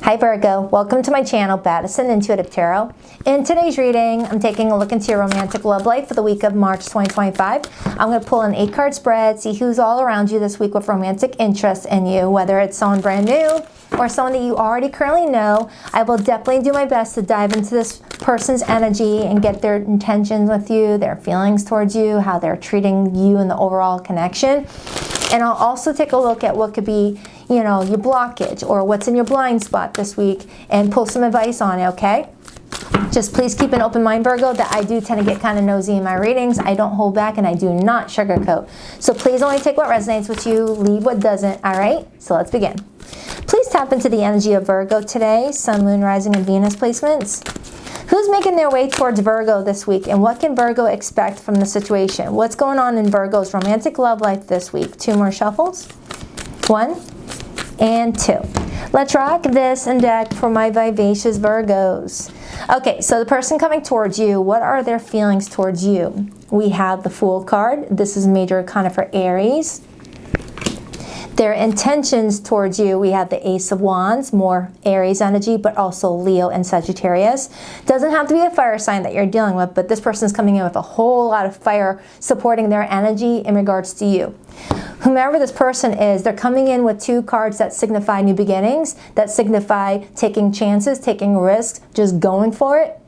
Hi Virgo, welcome to my channel, Baddison Intuitive Tarot. In today's reading, I'm taking a look into your romantic love life for the week of March 2025. I'm going to pull an 8-card spread, see who's all around you this week with romantic interest in you, whether it's someone brand new or someone that you already currently know. I will definitely do my best to dive into this person's energy and get their intentions with you, their feelings towards you, how they're treating you in the overall connection. And I'll also take a look at what could be, your blockage or what's in your blind spot this week and pull some advice on it, okay? Just please keep an open mind, Virgo, that I do tend to get kind of nosy in my readings. I don't hold back and I do not sugarcoat. So please only take what resonates with you, leave what doesn't, all right? So let's begin. Please tap into the energy of Virgo today, Sun, Moon, Rising, and Venus placements. Who's making their way towards Virgo this week, and what can Virgo expect from the situation? What's going on in Virgo's romantic love life this week? 2 more shuffles. 1 and 2. Let's rock this and deck for my vivacious Virgos. Okay, so the person coming towards you, what are their feelings towards you? We have the Fool card. This is major kind of for Aries. Their intentions towards you, we have the Ace of Wands, more Aries energy, but also Leo and Sagittarius. Doesn't have to be a fire sign that you're dealing with, but this person's coming in with a whole lot of fire supporting their energy in regards to you. Whomever this person is, they're coming in with 2 cards that signify new beginnings, that signify taking chances, taking risks, just going for it.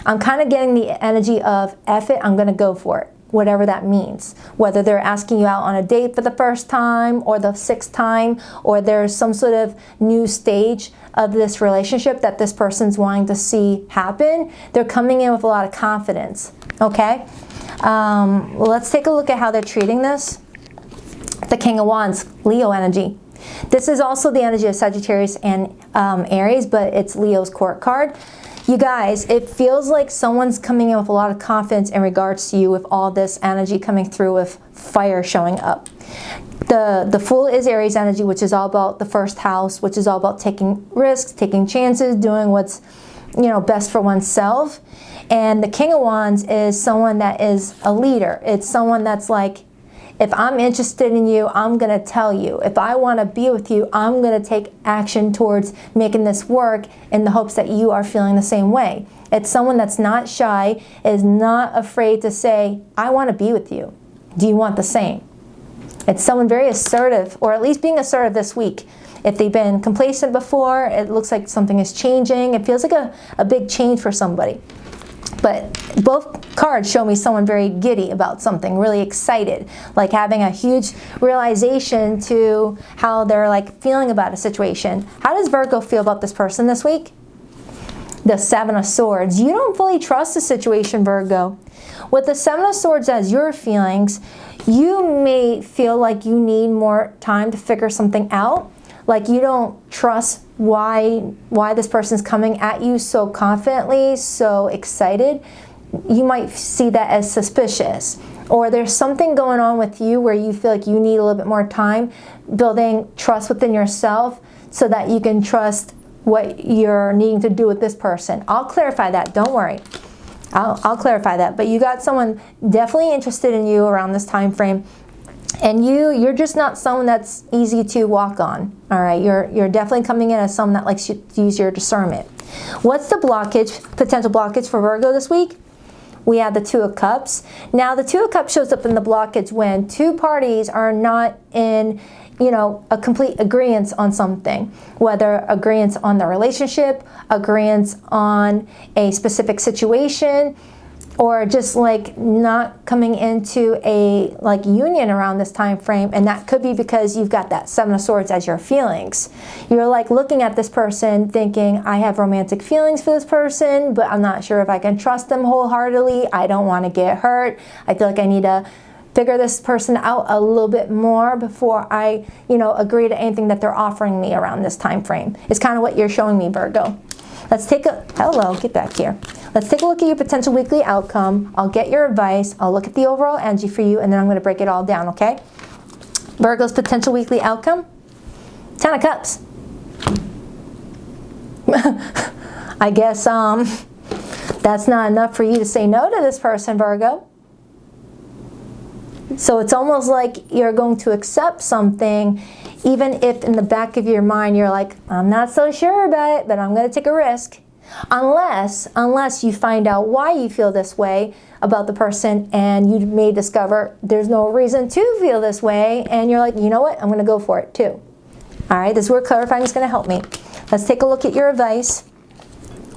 I'm kind of getting the energy of F it, I'm going to go for it. Whatever that means, whether they're asking you out on a date for the first time or the 6th time, or there's some sort of new stage of this relationship that this person's wanting to see happen, they're coming in with a lot of confidence, okay? Let's take a look at how they're treating this. The King of Wands, Leo energy. This is also the energy of Sagittarius and Aries, but it's Leo's court card. You guys, it feels like someone's coming in with a lot of confidence in regards to you with all this energy coming through with fire showing up. The Fool is Aries energy, which is all about the first house, which is all about taking risks, taking chances, doing what's, best for oneself. And the King of Wands is someone that is a leader. It's someone that's like, if I'm interested in you, I'm going to tell you. If I want to be with you, I'm going to take action towards making this work in the hopes that you are feeling the same way. It's someone that's not shy, is not afraid to say, I want to be with you. Do you want the same? It's someone very assertive, or at least being assertive this week. If they've been complacent before, it looks like something is changing. It feels like a big change for somebody. But both cards show me someone very giddy about something, really excited, like having a huge realization to how they're like feeling about a situation. How does Virgo feel about this person this week? The 7 of Swords. You don't fully trust the situation, Virgo. With the 7 of Swords as your feelings, you may feel like you need more time to figure something out. Like you don't trust why this person's coming at you so confidently, so excited. You might see that as suspicious. Or there's something going on with you where you feel like you need a little bit more time building trust within yourself so that you can trust what you're needing to do with this person. I'll clarify that, don't worry. I'll clarify that. But you got someone definitely interested in you around this time frame. And you're just not someone that's easy to walk on, all right? You're definitely coming in as someone that likes to use your discernment. What's the blockage, potential blockage for Virgo this week? We have the 2 of Cups. Now, the 2 of Cups shows up in the blockage when 2 parties are not in, a complete agreement on something, whether agreement on the relationship, agreement on a specific situation, or just like not coming into a union around this time frame. And that could be because you've got that 7 of Swords as your feelings. You're like looking at this person thinking, I have romantic feelings for this person, but I'm not sure if I can trust them wholeheartedly. I don't want to get hurt. I feel like I need to figure this person out a little bit more before I, agree to anything that they're offering me around this time frame. It's kind of what you're showing me, Virgo. Let's take a, hello, get back here. Let's take a look at your potential weekly outcome. I'll get your advice. I'll look at the overall energy for you, and then I'm going to break it all down, okay? Virgo's potential weekly outcome, 10 of Cups. I guess that's not enough for you to say no to this person, Virgo. So it's almost like you're going to accept something Even if in the back of your mind you're like, I'm not so sure about it, but I'm going to take a risk. Unless you find out why you feel this way about the person, and you may discover there's no reason to feel this way, and you're like, you know what, I'm going to go for it too. All right, this is where clarifying is going to help me. Let's take a look at your advice.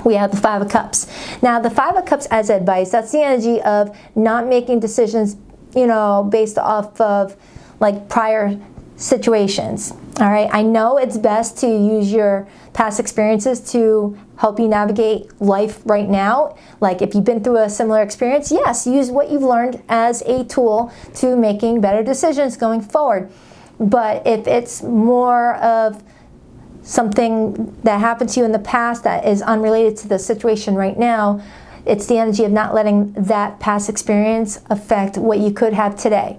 We have the Five of Cups. Now, the Five of Cups as advice, that's the energy of not making decisions, you know, based off of like prior situations. All right, I know it's best to use your past experiences to help you navigate life right now. Like if you've been through a similar experience, yes, use what you've learned as a tool to making better decisions going forward. But if it's more of something that happened to you in the past that is unrelated to the situation right now, it's the energy of not letting that past experience affect what you could have today.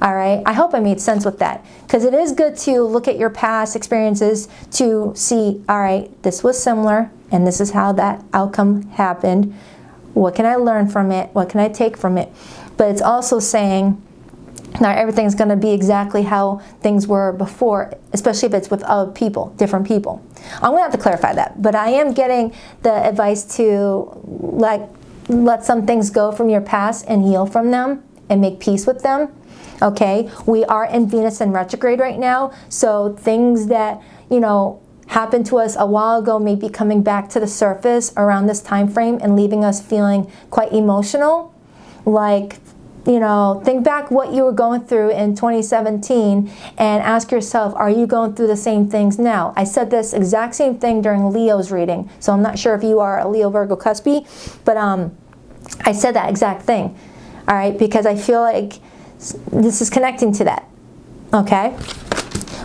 All right, I hope I made sense with that, because it is good to look at your past experiences to see, all right, this was similar and this is how that outcome happened. What can I learn from it? What can I take from it? But it's also saying not everything's going to be exactly how things were before, especially if it's with other people, different people. I'm going to have to clarify that, but I am getting the advice to let some things go from your past and heal from them and make peace with them. Okay, we are in Venus in retrograde right now, so things that, you know, happened to us a while ago may be coming back to the surface around this time frame and leaving us feeling quite emotional. Like, you know, think back what you were going through in 2017 and ask yourself, are you going through the same things now? I said this exact same thing during Leo's reading, so I'm not sure if you are a Leo, Virgo, Cuspy, but I said that exact thing, all right, because I feel like this is connecting to that, okay?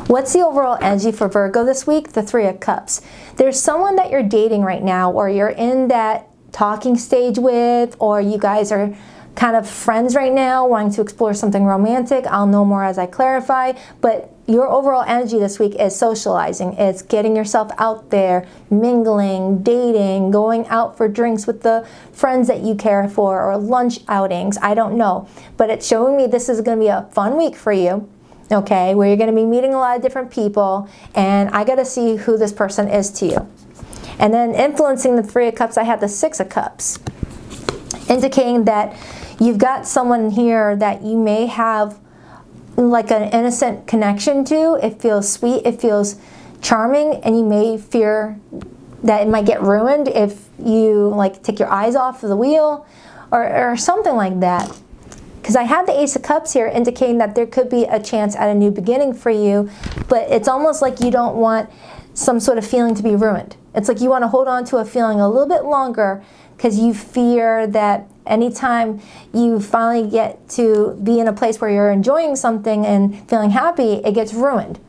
What's the overall energy for Virgo this week? The Three of Cups. There's someone that you're dating right now, or you're in that talking stage with, or you guys are kind of friends right now, wanting to explore something romantic. I'll know more as I clarify, but your overall energy this week is socializing. It's getting yourself out there, mingling, dating, going out for drinks with the friends that you care for, or lunch outings. I don't know, but it's showing me this is going to be a fun week for you, okay, where you're going to be meeting a lot of different people, and I got to see who this person is to you. And then influencing the Three of Cups, I have the Six of Cups, indicating that you've got someone here that you may have like an innocent connection to. It feels sweet, it feels charming, and you may fear that it might get ruined if you like take your eyes off of the wheel or something like that. Because I have the Ace of Cups here indicating that there could be a chance at a new beginning for you, but it's almost like you don't want some sort of feeling to be ruined. It's like you want to hold on to a feeling a little bit longer because you fear that anytime you finally get to be in a place where you're enjoying something and feeling happy, it gets ruined.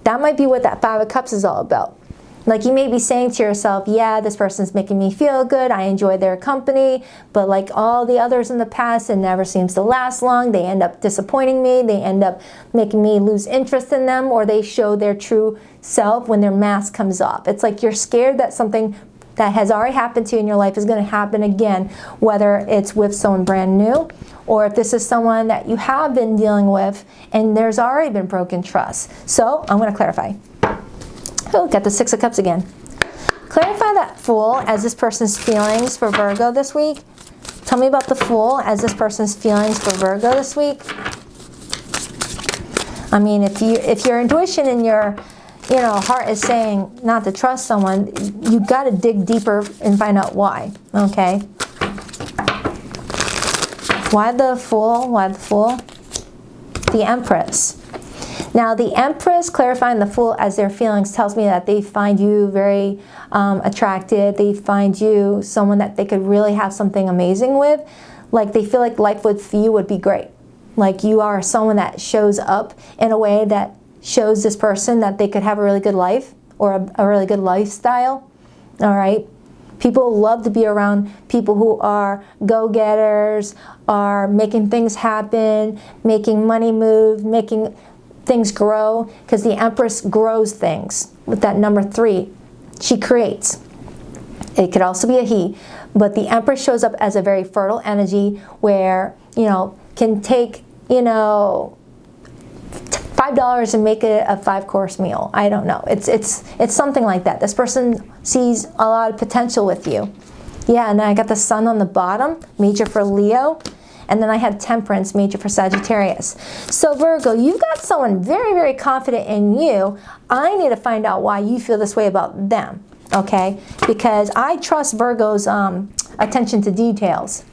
That might be what that Five of Cups is all about. Like you may be saying to yourself, yeah, this person's making me feel good, I enjoy their company, but like all the others in the past, it never seems to last long. They end up disappointing me, they end up making me lose interest in them, or they show their true self when their mask comes off. It's like you're scared that something that has already happened to you in your life is going to happen again, whether it's with someone brand new, or if this is someone that you have been dealing with and there's already been broken trust. So I'm going to clarify. Oh, got the Six of Cups again. Clarify that Fool as this person's feelings for Virgo this week. Tell me about the Fool as this person's feelings for Virgo this week. I mean, if your intuition and your heart is saying not to trust someone, you got to dig deeper and find out why. Okay. Why the Fool? Why the Fool? The Empress. Now, the Empress, clarifying the Fool as their feelings, tells me that they find you very attractive. They find you someone that they could really have something amazing with. Like they feel like life with you would be great. Like you are someone that shows up in a way that shows this person that they could have a really good life or a really good lifestyle. All right. People love to be around people who are go-getters, are making things happen, making money move, making things grow, because the Empress grows things with that number 3. She creates. It could also be a he, but the Empress shows up as a very fertile energy where, can take, $5 and make it a 5-course meal. I don't know. It's something like that. This person sees a lot of potential with you. Yeah, and then I got the Sun on the bottom, major for Leo. And then I had Temperance, major for Sagittarius. So Virgo, you've got someone very, very confident in you. I need to find out why you feel this way about them, okay? Because I trust Virgo's attention to details.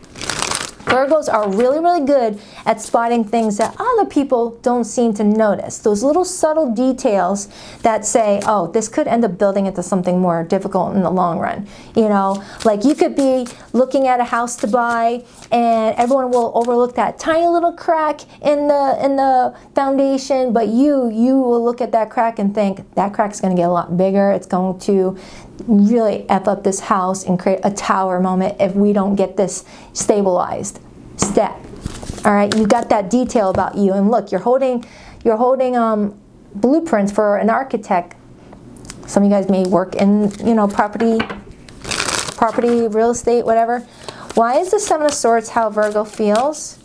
Virgos are really, really good at spotting things that other people don't seem to notice. Those little subtle details that say, oh, this could end up building into something more difficult in the long run. You know, like you could be looking at a house to buy and everyone will overlook that tiny little crack in the foundation, but you will look at that crack and think, that crack's going to get a lot bigger. It's going to really F up this house and create a tower moment if we don't get this stabilized step. All right, you got that detail about you, and look, you're holding blueprints for an architect. Some of you guys may work in, you know, property, real estate, whatever. Why is the Seven of Swords how Virgo feels?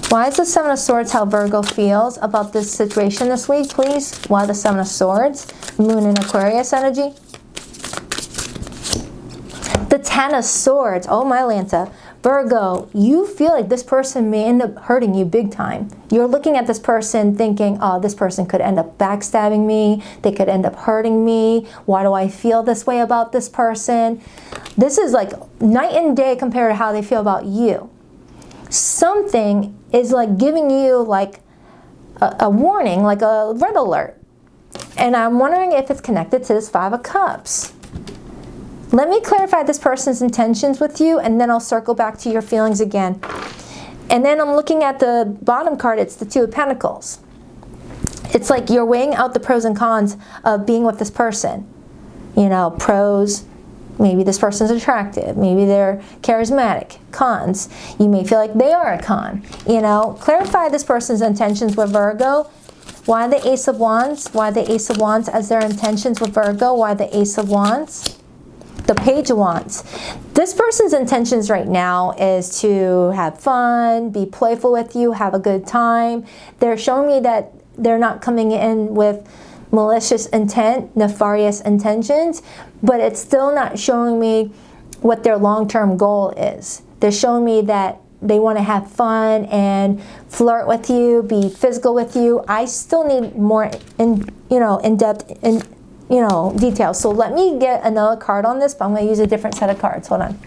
Why is the Seven of Swords how Virgo feels about this situation this week, please? Why the Seven of Swords? Moon in Aquarius energy. The Ten of Swords. Oh my Lanta. Virgo, you feel like this person may end up hurting you big time. You're looking at this person thinking, oh, this person could end up backstabbing me. They could end up hurting me. Why do I feel this way about this person? This is like night and day compared to how they feel about you. Something is like giving you like a warning, like a red alert. And I'm wondering if it's connected to this Five of Cups. Let me clarify this person's intentions with you, and then I'll circle back to your feelings again. And then I'm looking at the bottom card. It's the Two of Pentacles. It's like you're weighing out the pros and cons of being with this person. You know, pros, maybe this person's attractive. Maybe they're charismatic. Cons, you may feel like they are a con. You know, clarify this person's intentions with Virgo. Why the Ace of Wands? Why the Ace of Wands as their intentions with Virgo? Why the Ace of Wands? The Page of Wands. This person's intentions right now is to have fun, be playful with you, have a good time. They're showing me that they're not coming in with malicious intent, nefarious intentions, but it's still not showing me what their long-term goal is. They're showing me that they want to have fun and flirt with you, be physical with you. I still need more in-depth details. So let me get another card on this, but I'm going to use a different set of cards. Hold on.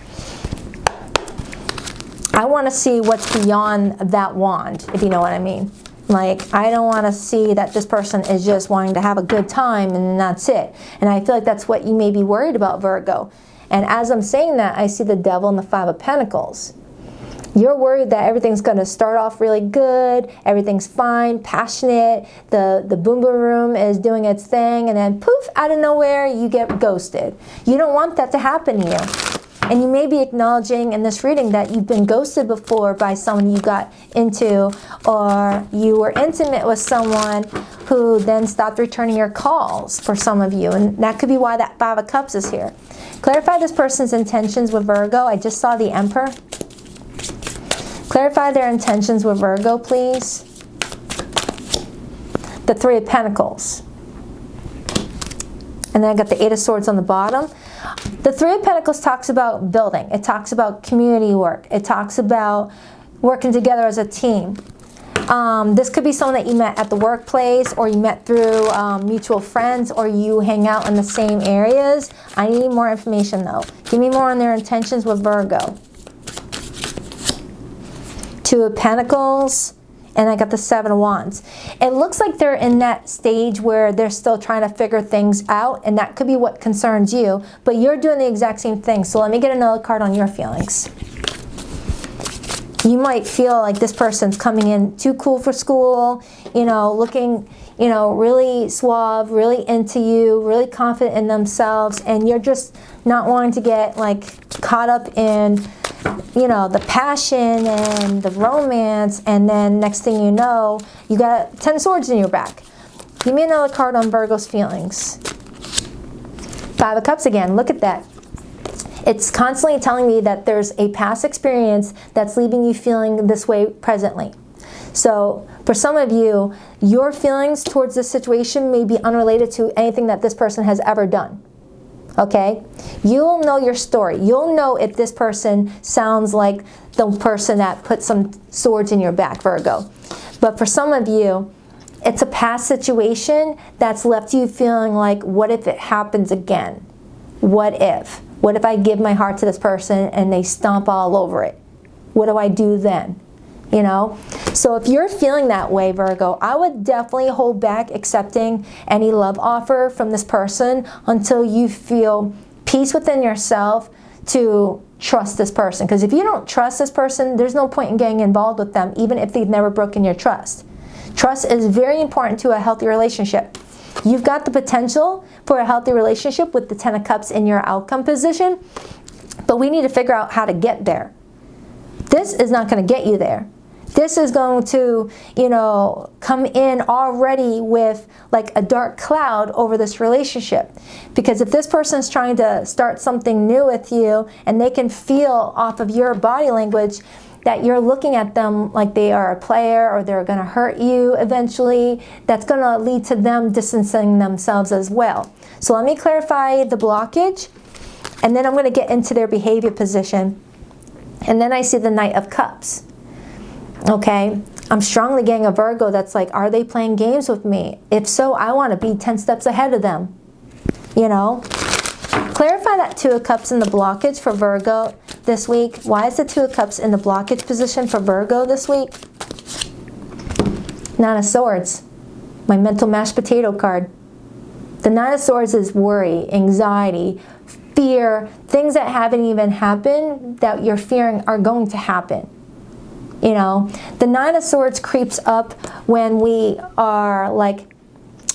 I want to see what's beyond that wand, if you know what I mean. Like, I don't want to see that this person is just wanting to have a good time and that's it. And I feel like that's what you may be worried about, Virgo. And as I'm saying that, I see the Devil and the Five of Pentacles. You're worried that everything's going to start off really good, everything's fine, passionate, the boom boom room is doing its thing, and then poof, out of nowhere, you get ghosted. You don't want that to happen to you. And you may be acknowledging in this reading that you've been ghosted before by someone you got into, or you were intimate with someone who then stopped returning your calls for some of you. And that could be why that Five of Cups is here. Clarify this person's intentions with Virgo. I just saw the Emperor. Clarify their intentions with Virgo, please. The Three of Pentacles. And then I got the Eight of Swords on the bottom. The Three of Pentacles talks about building. It talks about community work. It talks about working together as a team. This could be someone that you met at the workplace, or you met through mutual friends, or you hang out in the same areas. I need more information though. Give me more on their intentions with Virgo. Two of Pentacles, and I got the Seven of Wands. It looks like they're in that stage where they're still trying to figure things out, and that could be what concerns you, but you're doing the exact same thing. So let me get another card on your feelings. You might feel like this person's coming in too cool for school, you know, looking, you know, really suave, really into you, really confident in themselves, and you're just not wanting to get like caught up in, you know, the passion and the romance, and then next thing you know, you got 10 swords in your back. Give me another card on Virgo's feelings. Five of Cups again. Look at that. It's constantly telling me that there's a past experience that's leaving you feeling this way presently. So for some of you, your feelings towards this situation may be unrelated to anything that this person has ever done. Okay? You'll know your story. You'll know if this person sounds like the person that put some swords in your back, Virgo. But for some of you, it's a past situation that's left you feeling like, what if it happens again? What if? What if I give my heart to this person and they stomp all over it? What do I do then? You know? So if you're feeling that way, Virgo, I would definitely hold back accepting any love offer from this person until you feel peace within yourself to trust this person. Because if you don't trust this person, there's no point in getting involved with them, even if they've never broken your trust. Trust is very important to a healthy relationship. You've got the potential for a healthy relationship with the Ten of Cups in your outcome position, but we need to figure out how to get there. This is not going to get you there. This is going to, you know, come in already with like a dark cloud over this relationship. Because if this person's trying to start something new with you and they can feel off of your body language that you're looking at them like they are a player or they're going to hurt you eventually, that's going to lead to them distancing themselves as well. So let me clarify the blockage, and then I'm going to get into their behavior position. And then I see the Knight of Cups. Okay, I'm strongly getting a Virgo that's like, are they playing games with me? If so, I want to be 10 steps ahead of them. You know? Clarify that Two of Cups in the blockage for Virgo this week. Why is the Two of Cups in the blockage position for Virgo this week? Nine of Swords, my mental mashed potato card. The Nine of Swords is worry, anxiety, fear, things that haven't even happened that you're fearing are going to happen. You know, the Nine of Swords creeps up when we are like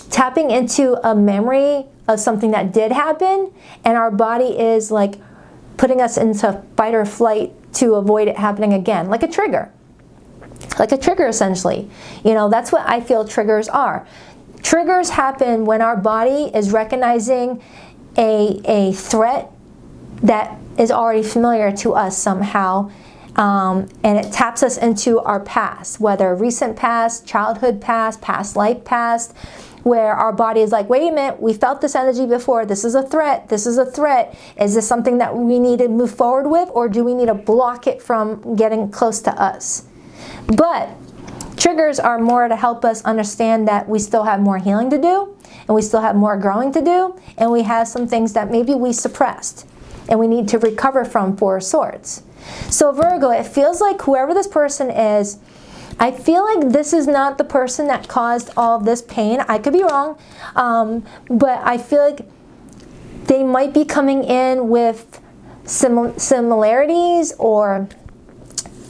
tapping into a memory of something that did happen, and our body is like putting us into fight or flight to avoid it happening again, like a trigger. Like a trigger, essentially. You know, that's what I feel triggers are. Triggers happen when our body is recognizing a threat that is already familiar to us somehow. And it taps us into our past, whether recent past, childhood past, past life past, where our body is like, wait a minute, we felt this energy before. This is a threat. This is a threat. Is this something that we need to move forward with, or do we need to block it from getting close to us? But triggers are more to help us understand that we still have more healing to do, and we still have more growing to do, and we have some things that maybe we suppressed and we need to recover from, Four of Swords. So Virgo, it feels like whoever this person is, I feel like this is not the person that caused all of this pain. I could be wrong, but I feel like they might be coming in with similarities or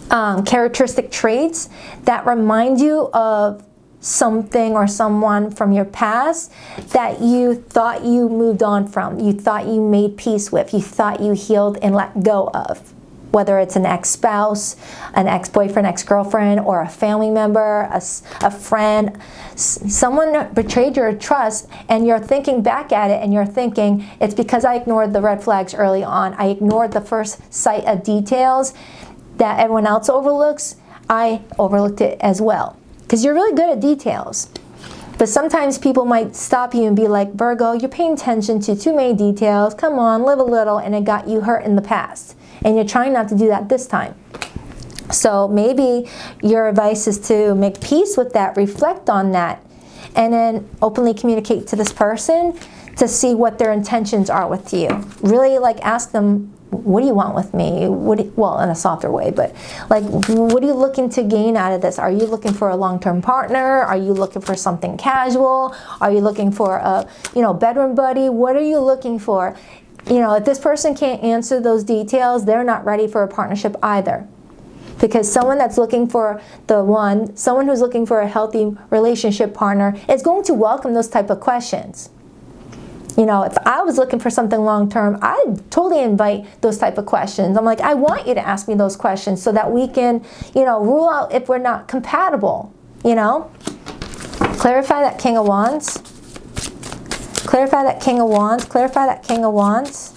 characteristic traits that remind you of something or someone from your past that you thought you moved on from, you thought you made peace with, you thought you healed and let go of. Whether it's an ex-spouse, an ex-boyfriend, ex-girlfriend, or a family member, a friend, someone betrayed your trust, and you're thinking back at it and you're thinking, it's because I ignored the red flags early on. I ignored the first sight of details that everyone else overlooks. I overlooked it as well. Because you're really good at details. But sometimes people might stop you and be like, Virgo, you're paying attention to too many details. Come on, live a little, and it got you hurt in the past. And you're trying not to do that this time. So maybe your advice is to make peace with that, reflect on that, and then openly communicate to this person to see what their intentions are with you. Really like ask them, what do you want with me? Well, in a softer way, but like, what are you looking to gain out of this? Are you looking for a long-term partner? Are you looking for something casual? Are you looking for a, bedroom buddy? What are you looking for? If this person can't answer those details, they're not ready for a partnership either. Because someone that's looking for someone who's looking for a healthy relationship partner is going to welcome those type of questions. If I was looking for something long-term, I'd totally invite those type of questions. I'm like, I want you to ask me those questions so that we can, rule out if we're not compatible, Clarify that King of Wands. Clarify that King of Wands. Clarify that King of Wands.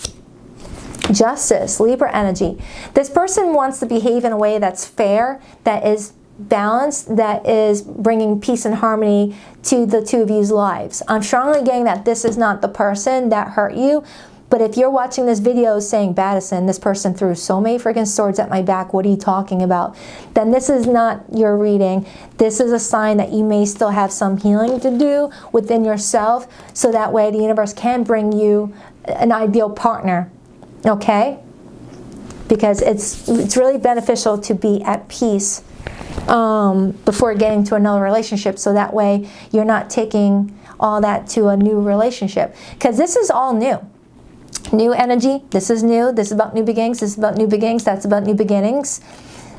Justice, Libra energy. This person wants to behave in a way that's fair, that is balance that is bringing peace and harmony to the two of you's lives. I'm strongly getting that this is not the person that hurt you. But if you're watching this video saying, Baddison, this person threw so many freaking swords at my back, what are you talking about? Then this is not your reading. This is a sign that you may still have some healing to do within yourself, so that way the universe can bring you an ideal partner, okay? Because it's really beneficial to be at peace before getting to another relationship, so that way you're not taking all that to a new relationship. Because this is all new. New energy, this is new, this is about new beginnings, this is about new beginnings, that's about new beginnings.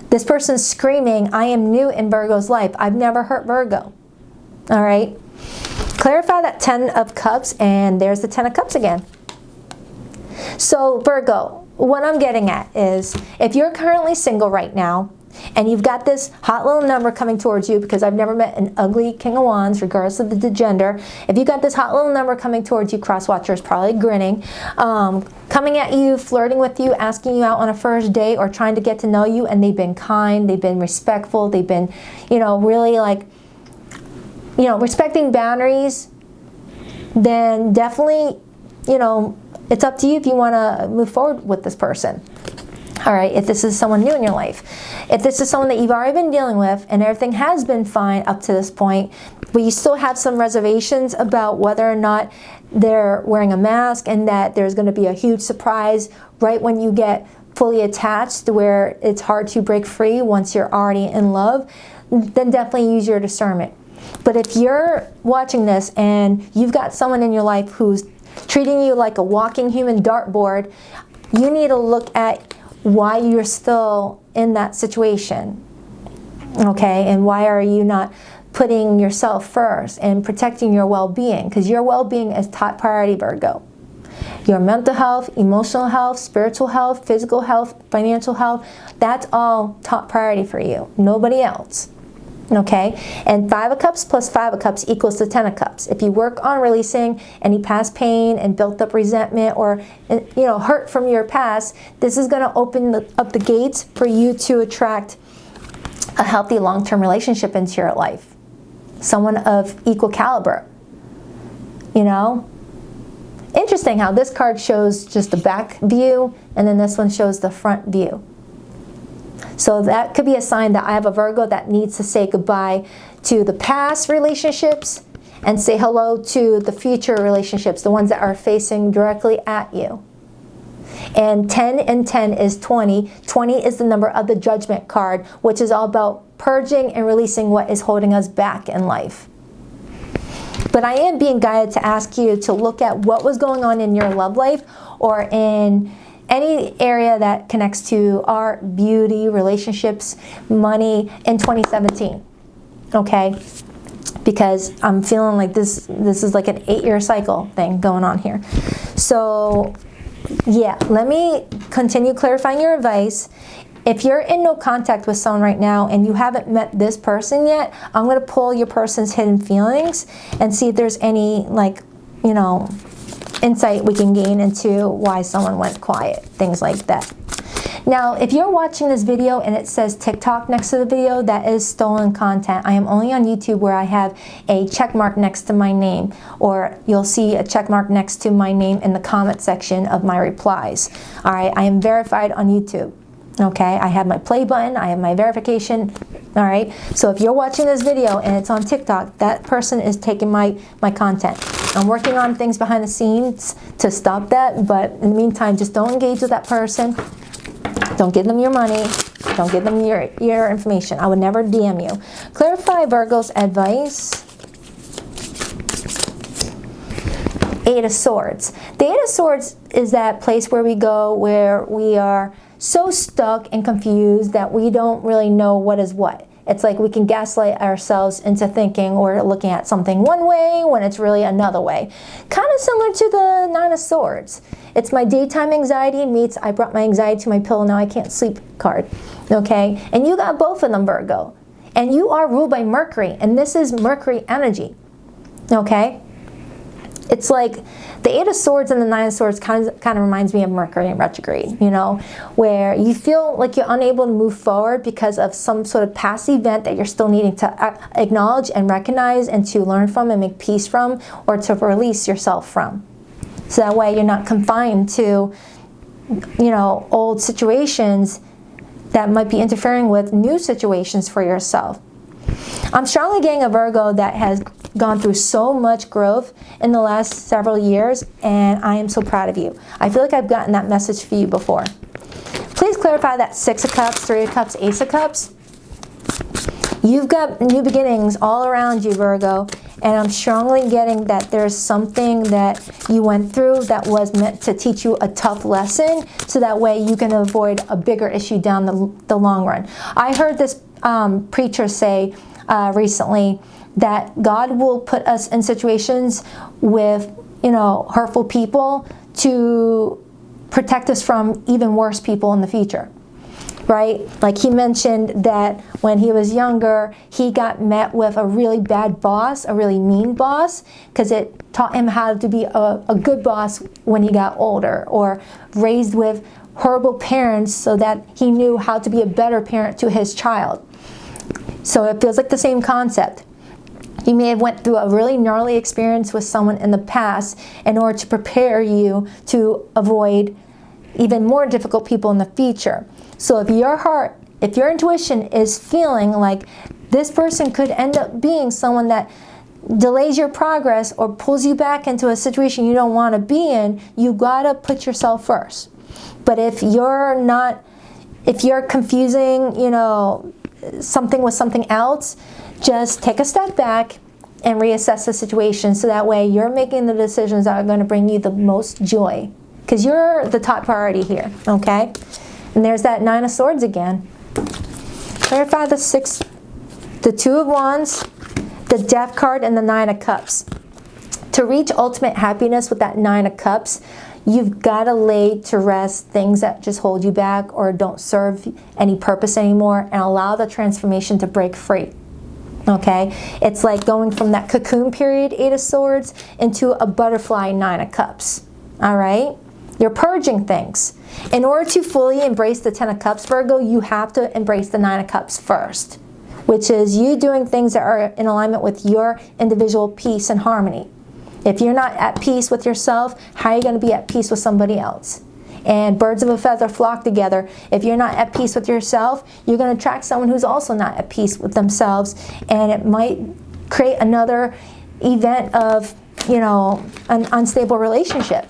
This person's screaming, I am new in Virgo's life. I've never hurt Virgo. All right. Clarify that 10 of Cups, and there's the 10 of Cups again. So Virgo, what I'm getting at is, if you're currently single right now, and you've got this hot little number coming towards you, because I've never met an ugly King of Wands, regardless of the gender. If you got this hot little number coming towards you, cross-watcher is probably grinning, coming at you, flirting with you, asking you out on a first date, or trying to get to know you, and they've been kind, they've been respectful, they've been, you know, really like, you know, respecting boundaries, then definitely, you know, it's up to you if you want to move forward with this person. All right, if this is someone new in your life. If this is someone that you've already been dealing with and everything has been fine up to this point, but you still have some reservations about whether or not they're wearing a mask, and that there's going to be a huge surprise right when you get fully attached, where it's hard to break free once you're already in love, then definitely use your discernment. But if you're watching this and you've got someone in your life who's treating you like a walking human dartboard, you need to look at why you're still in that situation, okay? And why are you not putting yourself first and protecting your well-being? Because your well-being is top priority, Virgo. Your mental health, emotional health, spiritual health, physical health, financial health, that's all top priority for you, nobody else. Okay, and 5 of Cups plus 5 of Cups equals to 10 of Cups. If you work on releasing any past pain and built up resentment, or, you know, hurt from your past, this is going to open up the gates for you to attract a healthy long-term relationship into your life. Someone of equal caliber, you know. Interesting how this card shows just the back view, and then this one shows the front view. So that could be a sign that I have a Virgo that needs to say goodbye to the past relationships and say hello to the future relationships, the ones that are facing directly at you. And 10 and 10 is 20. 20 is the number of the Judgment card, which is all about purging and releasing what is holding us back in life. But I am being guided to ask you to look at what was going on in your love life, or in any area that connects to art, beauty, relationships, money in 2017, okay? Because I'm feeling like this is like an 8-year cycle thing going on here. So yeah, let me continue clarifying your advice. If you're in no contact with someone right now and you haven't met this person yet, I'm going to pull your person's hidden feelings and see if there's any, like, you know, insight we can gain into why someone went quiet, things like that. Now, if you're watching this video and it says TikTok next to the video, that is stolen content. I am only on YouTube, where I have a check mark next to my name, or you'll see a check mark next to my name in the comment section of my replies. All right, I am verified on YouTube. Okay, I have my play button, I have my verification. All right, so if you're watching this video and it's on TikTok, that person is taking my content. I'm working on things behind the scenes to stop that, but in the meantime, just don't engage with that person. Don't give them your money. Don't give them your information. I would never DM you. Clarify Virgo's advice. 8 of Swords. The 8 of Swords is that place where we go where we are so stuck and confused that we don't really know what is what. It's like we can gaslight ourselves into thinking we're looking at something one way when it's really another way. Kind of similar to the 9 of Swords. It's my daytime anxiety meets I brought my anxiety to my pillow, now I can't sleep card. Okay? And you got both of them, Virgo. And you are ruled by Mercury, and this is Mercury energy. Okay? It's like the Eight of Swords and the Nine of Swords kind of reminds me of Mercury in retrograde, you know, where you feel like you're unable to move forward because of some sort of past event that you're still needing to acknowledge and recognize and to learn from and make peace from, or to release yourself from. So that way you're not confined to, you know, old situations that might be interfering with new situations for yourself. I'm strongly getting a Virgo that has gone through so much growth in the last several years, and I am so proud of you. I feel like I've gotten that message for you before. Please clarify that Six of Cups, Three of Cups, Ace of Cups. You've got new beginnings all around you, Virgo, and I'm strongly getting that there's something that you went through that was meant to teach you a tough lesson, so that way you can avoid a bigger issue down the long run. I heard this preacher say recently that God will put us in situations with, you know, hurtful people to protect us from even worse people in the future, right? Like he mentioned that when he was younger, he got met with a really bad boss, a really mean boss, because it taught him how to be a good boss when he got older, or raised with horrible parents so that he knew how to be a better parent to his child. So it feels like the same concept. You may have went through a really gnarly experience with someone in the past in order to prepare you to avoid even more difficult people in the future. So if your heart, if your intuition is feeling like this person could end up being someone that delays your progress or pulls you back into a situation you don't want to be in, you gotta put yourself first. But if you're confusing, you know, something with something else, just take a step back and reassess the situation, so that way you're making the decisions that are going to bring you the most joy, because you're the top priority here, okay? And there's that Nine of Swords again. Clarify the Two of Wands, the Death card, and the Nine of Cups. To reach ultimate happiness with that Nine of Cups, you've got to lay to rest things that just hold you back or don't serve any purpose anymore, and allow the transformation to break free. Okay? It's like going from that cocoon period, Eight of Swords, into a butterfly, Nine of Cups. All right? You're purging things. In order to fully embrace the Ten of Cups, Virgo, you have to embrace the Nine of Cups first, which is you doing things that are in alignment with your individual peace and harmony. If you're not at peace with yourself, how are you going to be at peace with somebody else? And birds of a feather flock together. If you're not at peace with yourself, you're going to attract someone who's also not at peace with themselves, and it might create another event of, you know, an unstable relationship.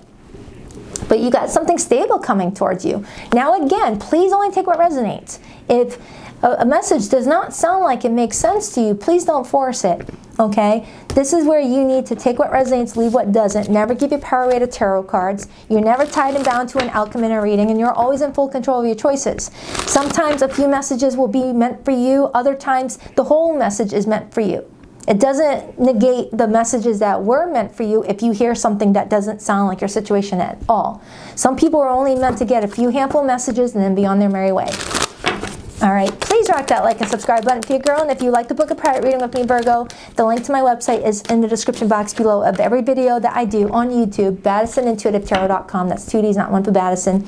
But you got something stable coming towards you. Now again, please only take what resonates. If a message does not sound like it makes sense to you, please don't force it, okay? This is where you need to take what resonates, leave what doesn't. Never give your power away to tarot cards. You're never tied and bound to an outcome in a reading, and you're always in full control of your choices. Sometimes a few messages will be meant for you. Other times, the whole message is meant for you. It doesn't negate the messages that were meant for you if you hear something that doesn't sound like your situation at all. Some people are only meant to get a few handful of messages and then be on their merry way. All right, please rock that like and subscribe button for your girl. And if you'd like to book a private reading with me, Virgo, the link to my website is in the description box below of every video that I do on YouTube, BaddisonIntuitiveTarot.com. That's 2 D's, not one for Baddison.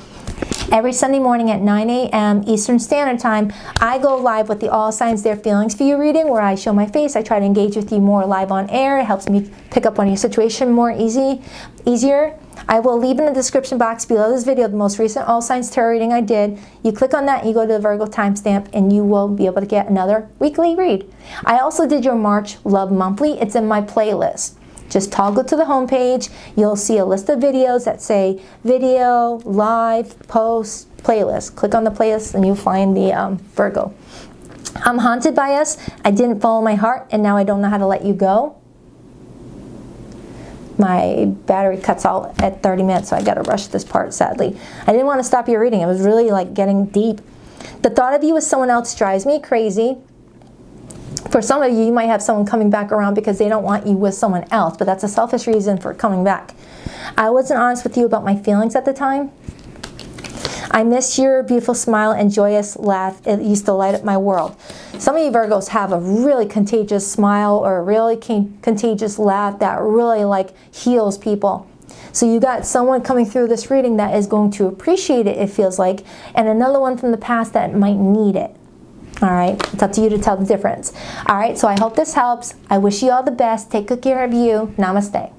Every Sunday morning at 9 a.m. Eastern Standard Time, I go live with the All Signs Their Feelings for You reading, where I show my face. I try to engage with you more live on air. It helps me pick up on your situation more easier. I will leave in the description box below this video the most recent All Signs Tarot reading I did. You click on that, you go to the Virgo timestamp, and you will be able to get another weekly read. I also did your March Love Monthly. It's in my playlist. Just toggle to the homepage. You'll see a list of videos that say video, live, post, playlist. Click on the playlist and you'll find the Virgo. I'm haunted by us. I didn't follow my heart, and now I don't know how to let you go. My battery cuts out at 30 minutes, so I gotta rush this part, sadly. I didn't want to stop your reading. It was really like getting deep. The thought of you with someone else drives me crazy. For some of you, you might have someone coming back around because they don't want you with someone else, but that's a selfish reason for coming back. I wasn't honest with you about my feelings at the time. I miss your beautiful smile and joyous laugh. It used to light up my world. Some of you Virgos have a really contagious smile or a really contagious laugh that really like heals people. So you got someone coming through this reading that is going to appreciate it, it feels like, and another one from the past that might need it. All right, it's up to you to tell the difference. All right, so I hope this helps. I wish you all the best. Take good care of you. Namaste.